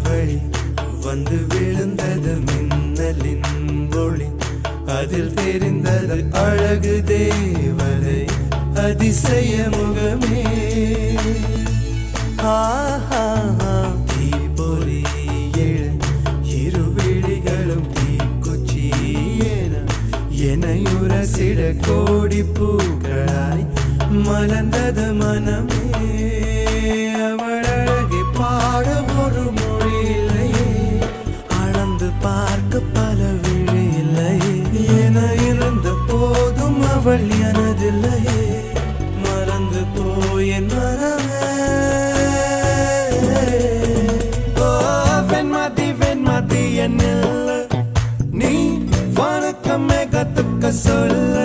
வழி வந்து விழுந்தது மின்னலின் ஒளி அதில் தெரிந்தது அழகு தேவதை அதிசய முகமே தீபொறி எழு இருவிழிகளும் தீக்குச்சி எனையுரசிட கோடி பூக்களாய் மலர்ந்தது மனமே அவள் அழகை பாட ஒரு மொழி இல்லையே அளந்து பார்க்க பல விழி இல்லையே என இருந்த போதும் அவள் எனதில்லையே மறந்து போய் என் மனமே வெண்மதி என்னில் நீ வணக்கமே கத்துக்க சொல்ல